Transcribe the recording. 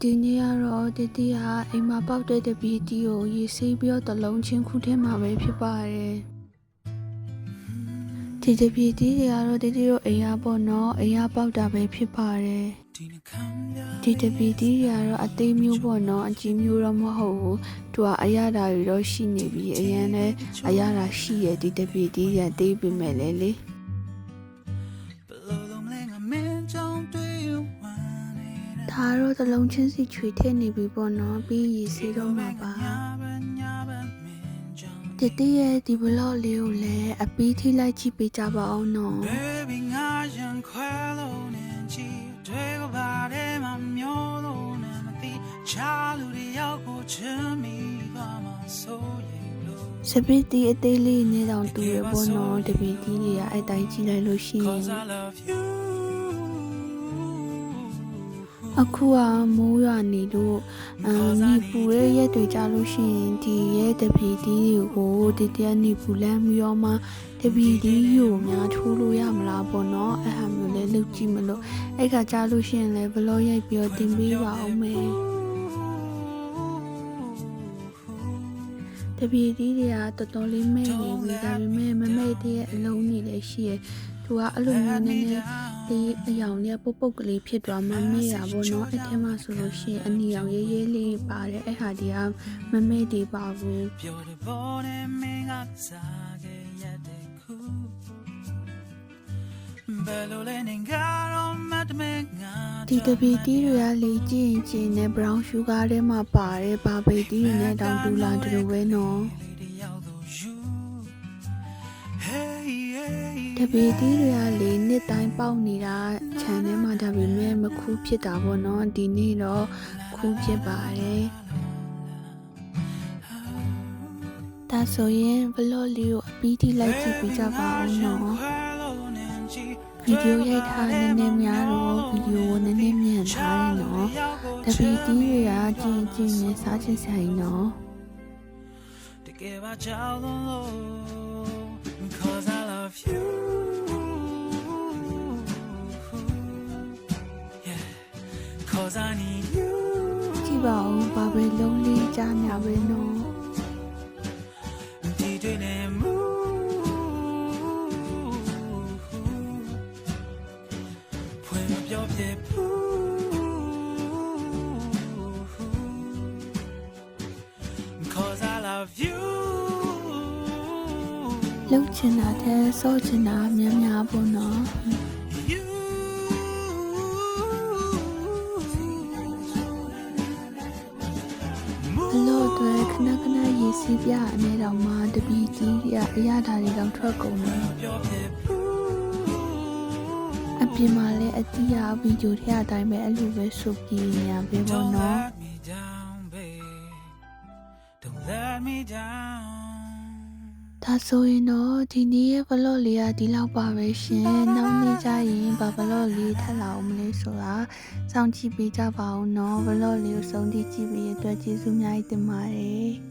ဒီနေ့ကတော့တတိယအိမ်မှာပေါက်တဲ့တပီတီကိုရေဆေးပြီးတော့တလုံးချင်းခုထဲမှာပဲဖြစ်ပါတယ်ဒီတပီတီတွေကတော့တတိယအိမ်ရပေါ့နော်အိမ်ရပေါက်တာပဲဖြစ်ပါတယ်ဒီတပီတီတွေကတော့အသေးမျိုးပေါ့နော်အကြီးမျိုးတော့မဟုတ်ဘူးသူကအရသာတွေတော့ရှိနေပြီအရင်လည်းအရသာရှိရဲ့ဒီတပီတီတွေသေးပေမဲ့လည်းလေဒါတော့တလုံးချင်းစီချွေထည့်နေပြီပေါ့နော်ပြီးရေစီးတော့မှာပါတတိယဒီဘလော့လေးကိုလည်းအပီးထိလိုက်ကြည့်ပေးကြပါအောင်နော်စပီတီအသေးလေးနဲ့တောင်တူရပေါ့နော်တပီတီတွေကအဲ့တိုင်းကြည့်လိုက်လို့ရှိရင်အခုကမိုးရွာနေလို့နီပူရဲ့ရက်တွေကြလို့ရှိရင်ဒီရဲ့တပီတီတွေကိုတတိယနီပူလမ်းပြီးတော့မှတပီတီကိုများထိုးလို့ရမလားပေါ့နော်အဲ့ဟာမျိုးလဲလုပ်ကြည့်မလို့အဲ့ခါကြလို့ရှိရင်လဲဘလော့ရိုက်ပြီးတော့တင်ပေးပါအောင်မယ်တပီတီတွေကတော်တော်လေးမဲ့နေပြီဒါပေမဲ့မမဲ့တဲ့အလုံးတွေလည်းရှိရဲ့သူကအဲ့လိုမျိုးနည်းနည်းဒီအယောင်လေးပုတ်ပုတ်ကလေးဖြစ်သွားမှမဲ့ရပါတော့အဲ့ထဲမှာဆိုလို့ရှိရင်အနီရောင်ရေးရေးလေးပါတယ်အဲ့ဟာဒီကမမဲ့တွေပါဘူးဒီတပီတီတွေကလေကြည့်ရင်ကျင်းနဲ့ brown sugar ထဲမှာပါတယ်ဘာပေတီတွေနဲ့တောင်တူလာတူပဲနော်တပီတီတွေကလေနှစ်တိုင်းပေါက်နေတာခြံထဲမှာဒါပေမဲ့မခူးဖြစ်တာပေါ့နော်ဒီနေ့တော့ခူးဖြစ်ပါတယ်ဒါဆိုရင်ဘလော့လေးကိုအပီးထိလိုက်ကြည့်ပေးကြပါအောင်နော်ဗီဒီယိုရိုက်ထားနည်းနည်းများတော့ဗီဒီယိုကိုနည်းနည်းမြန်ထားတယ်နော်တပီတီတွေကကျင်းကျင်းနဲ့စားချင်ဆိုင်နော်တကယ်ပါကြောက်လို့ Cause I love you Yeah Cause I need you ကြည့်ပါဦးဘာပဲလုံးလေးကြားညာပဲနော်ဒီတွေနဲ့မူဖွင့်မပြောပြဘူး Cause I love youလှုပ်ချင်တာတဲ့စောချင်တာများများပေါ့နော်ဘလို့တွေခဏခဏရေစီးပြအနေတော့မှတပီကြီးကအရသာတွေတော့ထွက်ကုန်တယ်အပြင်မှာလည်းအတီးရဗီဒီယိုထဲအတိုင်းပဲအဲ့လိုပဲဆိုပြီးညာပဲပေါ့နော်ဒါဆိုရင်တော့ဒီနေ့ရဲ့ဘလော့လေးကဒီလောက်ပါပဲရှင်နောက်နေ့ကျရင်ဘာဘလော့လေးထပ်လာအောင်မလဲဆိုတာစောင့်ကြည့်ပေးကြပါဦးနော်ဘလော့လေးကိုစုံထိကြည့်ပေးရတဲ့အတွက်ကျေးဇူးအများကြီးတင်ပါတယ်